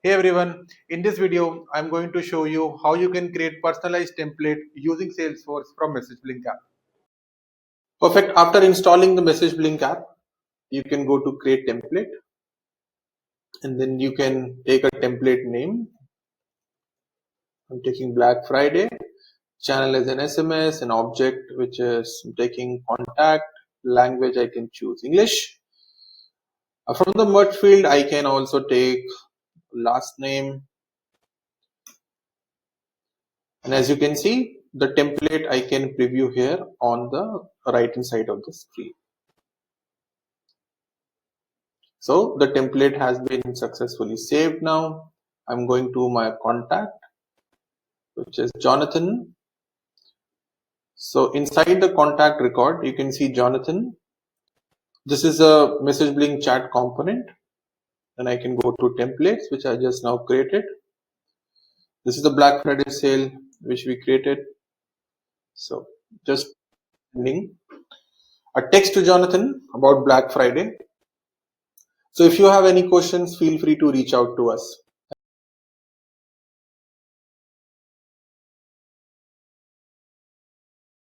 Hey everyone, in this video, I'm going to show you how you can create personalized template using Salesforce from MessageBlink app. Perfect. After installing the MessageBlink app, you can go to create template and then you can take a template name. I'm taking Black Friday, channel as an SMS, an object which is I'm taking contact, language I can choose English. From the merge field, I can also take last name. And as you can see, the template I can preview here on the right hand side of the screen. So the template has been successfully saved now. I'm going to my contact, which is Jonathan. So inside the contact record, you can see Jonathan. This is a MessageBlink chat component. Then I can go to templates, which I just now created. This is the Black Friday sale, which we created. So just sending a text to Jonathan about Black Friday. So if you have any questions, feel free to reach out to us.